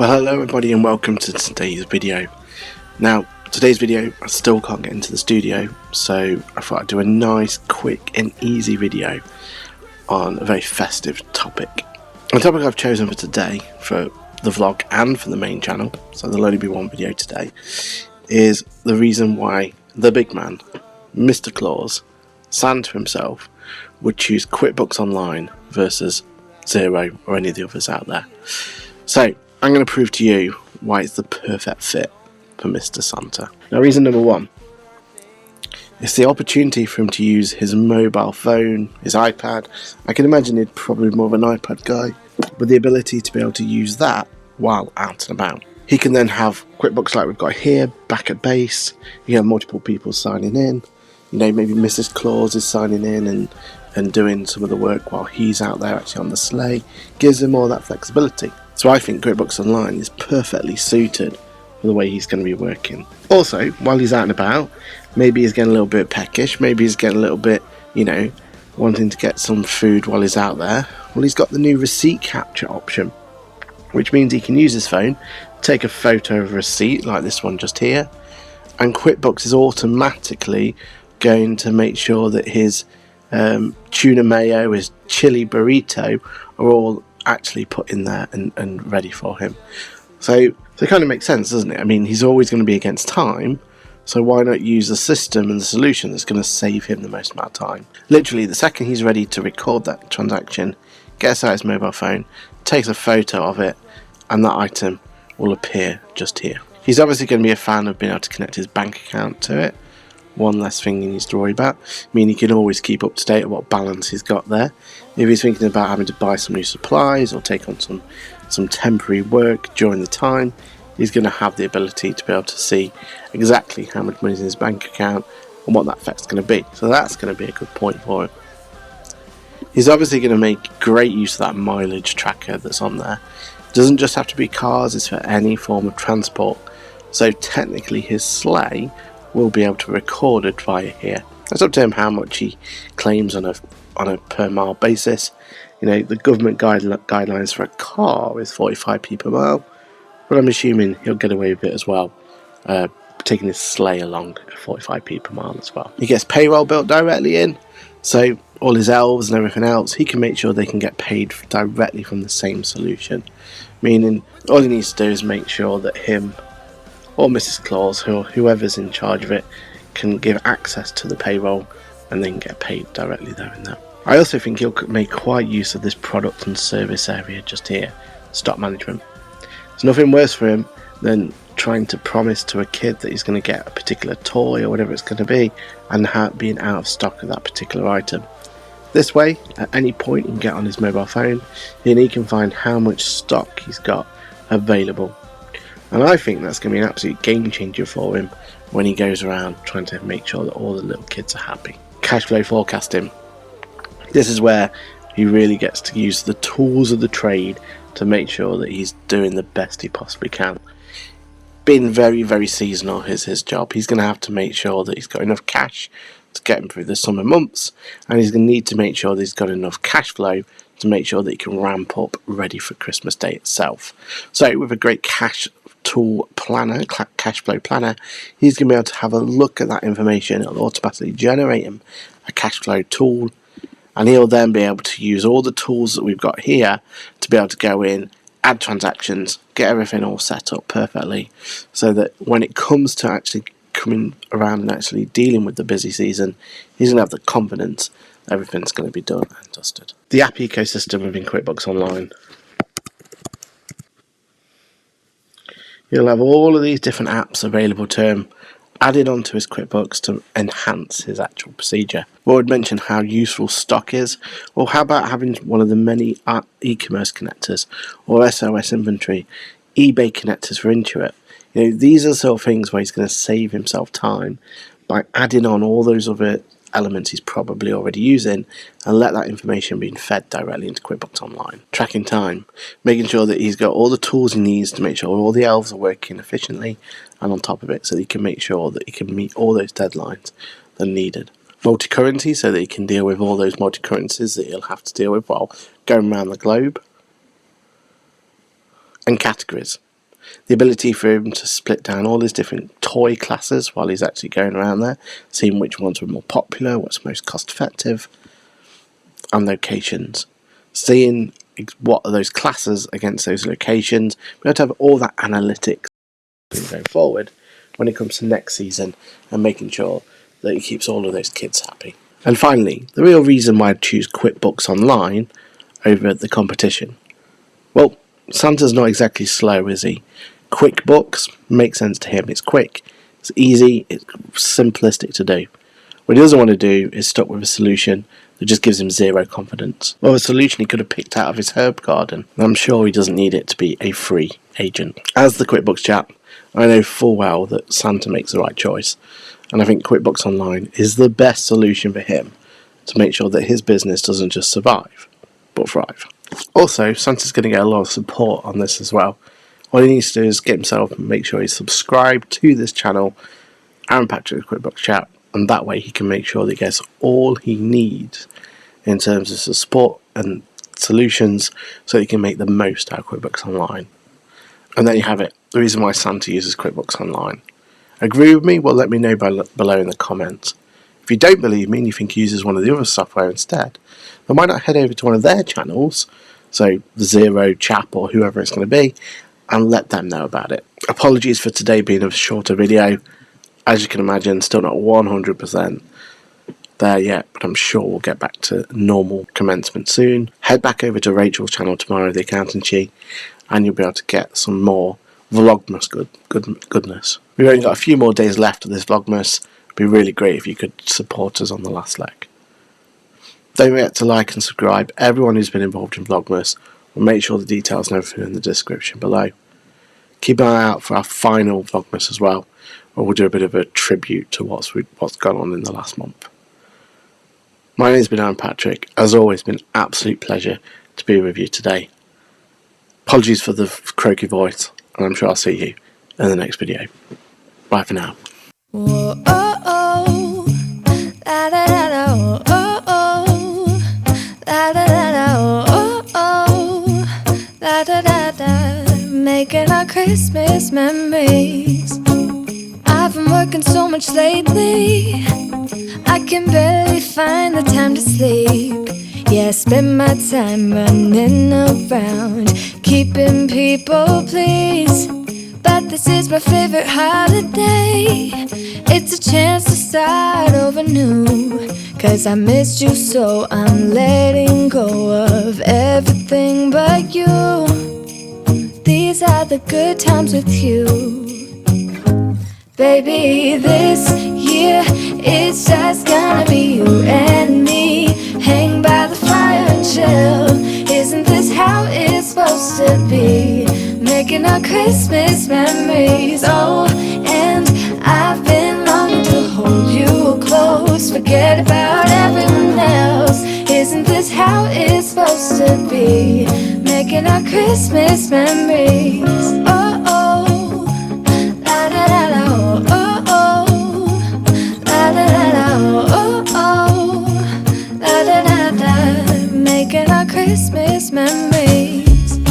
Well, hello everybody and welcome to today's video. Now, today's video I still can't get into the studio, so I thought I'd do a nice, quick and easy video on a very festive topic. The topic I've chosen for today, for the vlog and for the main channel, so there'll only be one video today, is the reason why the big man, Mr. Claus, Santa himself, would choose QuickBooks Online versus Xero or any of the others out there. So, I'm going to prove to you why it's the perfect fit for Mr. Santa. Now, reason number one, it's the opportunity for him to use his mobile phone, his iPad. I can imagine he'd probably be more of an iPad guy, with the ability to be able to use that while out and about. He can then have QuickBooks like we've got here, back at base. You have multiple people signing in. You know, maybe Mrs. Claus is signing in and doing some of the work while he's out there actually on the sleigh. Gives him all that flexibility. So I think QuickBooks Online is perfectly suited for the way he's going to be working. Also, while he's out and about, maybe he's getting a little bit peckish, maybe he's getting a little bit, you know, wanting to get some food while he's out there. Well, he's got the new receipt capture option, which means he can use his phone, take a photo of a receipt like this one just here, and QuickBooks is automatically going to make sure that his tuna mayo, his chili burrito are all actually put in there and ready for him. So it kind of makes sense, doesn't it? I mean, he's always going to be against time, so why not use the system and the solution that's going to save him the most amount of time? Literally, the second he's ready to record that transaction, gets out his mobile phone, takes a photo of it, and that item will appear just here. He's obviously going to be a fan of being able to connect his bank account to it. One less thing he needs to worry about. I mean, he can always keep up to date on what balance he's got there. If he's thinking about having to buy some new supplies or take on some temporary work during the time, he's going to have the ability to be able to see exactly how much money is in his bank account and what that effect's going to be. So that's going to be a good point for him. He's obviously going to make great use of that mileage tracker that's on there. It doesn't just have to be cars, it's for any form of transport. So technically his sleigh will be able to record it via here. It's up to him how much he claims on a per mile basis. You know, the government guidelines for a car is 45p per mile, but I'm assuming he'll get away with it as well, taking his sleigh along at 45p per mile as well. He gets payroll built directly in, so all his elves and everything else, he can make sure they can get paid directly from the same solution, meaning all he needs to do is make sure that him or Mrs. Claus, or whoever's in charge of it, can give access to the payroll and then get paid directly there and then. I also think he'll make quite use of this product and service area just here, stock management. There's nothing worse for him than trying to promise to a kid that he's going to get a particular toy or whatever it's going to be and being out of stock of that particular item. This way, at any point, he can get on his mobile phone and he can find how much stock he's got available. And I think that's going to be an absolute game changer for him when he goes around trying to make sure that all the little kids are happy. Cash flow forecasting. This is where he really gets to use the tools of the trade to make sure that he's doing the best he possibly can. Being very, very seasonal is his job. He's going to have to make sure that he's got enough cash to get him through the summer months, and he's going to need to make sure that he's got enough cash flow to make sure that he can ramp up ready for Christmas Day itself. So with a great cash tool planner, cash flow planner, he's going to be able to have a look at that information. It'll automatically generate him a cash flow tool, and he'll then be able to use all the tools that we've got here to be able to go in, add transactions, get everything all set up perfectly, so that when it comes to actually coming around and actually dealing with the busy season, he's going to have the confidence that everything's going to be done and dusted. The app ecosystem within QuickBooks Online. He'll have all of these different apps available to him, added onto his QuickBooks to enhance his actual procedure. We would mention how useful stock is, or how about having one of the many e-commerce connectors, or SOS inventory, eBay connectors for Intuit. You know, these are the sort of things where he's going to save himself time by adding on all those other elements he's probably already using and let that information be fed directly into QuickBooks Online. Tracking time, making sure that he's got all the tools he needs to make sure all the elves are working efficiently and on top of it, so that he can make sure that he can meet all those deadlines that are needed. Multi-currency, so that he can deal with all those multi-currencies that he'll have to deal with while going around the globe. And categories. The ability for him to split down all his different toy classes while he's actually going around there, seeing which ones were more popular, what's most cost effective, and locations. Seeing what are those classes against those locations. We have to have all that analytics going forward when it comes to next season, and making sure that he keeps all of those kids happy. And finally, the real reason why I'd choose QuickBooks Online over the competition. Well, Santa's not exactly slow, is he? QuickBooks makes sense to him. It's quick, it's easy, it's simplistic to do. What he doesn't want to do is stuck with a solution that just gives him zero confidence. Well, a solution he could have picked out of his herb garden. And I'm sure he doesn't need it to be a free agent. As the QuickBooks chap, I know full well that Santa makes the right choice. And I think QuickBooks Online is the best solution for him to make sure that his business doesn't just survive, but thrive. Also, Santa's going to get a lot of support on this as well. All he needs to do is get himself and make sure he's subscribed to this channel, Aaron Patrick's QuickBooks Chat, and that way he can make sure that he gets all he needs in terms of support and solutions so he can make the most out of QuickBooks Online. And there you have it, the reason why Santa uses QuickBooks Online. Agree with me? Well, let me know below in the comments. If you don't believe me and you think he uses one of the other software instead, then why not head over to one of their channels, so the Zero Chap or whoever it's going to be, and let them know about it. Apologies for today being a shorter video. As you can imagine, still not 100% there yet, but I'm sure we'll get back to normal commencement soon. Head back over to Rachel's channel tomorrow, the Accountancy, and you'll be able to get some more VLOGMAS goodness. We've only got a few more days left of this VLOGMAS. It'd be really great if you could support us on the last leg. Don't forget to like and subscribe. Everyone who's been involved in VLOGMAS, will make sure the details and everything in the description below. Keep an eye out for our final VLOGMAS as well, where we'll do a bit of a tribute to what's gone on in the last month. My name's been Aaron Patrick. As always, been an absolute pleasure to be with you today. Apologies for the croaky voice, and I'm sure I'll see you in the next video. Bye for now. Whoa, oh, oh. La, da, da, da, oh, oh, oh. La, da, da, da, oh, oh. La, da, da, da. Making our Christmas memories. I've been working so much lately, I can barely find the time to sleep. Yeah, I spend my time running around, keeping people pleased. But this is my favorite holiday. It's a chance to start over new, 'cause I missed you, so I'm letting go of everything but you. These are the good times with you. Baby, this year it's just gonna be you and me. Hang by the fire and chill. Isn't this how it's supposed to be? Making our Christmas memories. Oh, and I've been longing to hold you close. Forget about everyone else. Isn't this how it's supposed to be? Making our Christmas memories.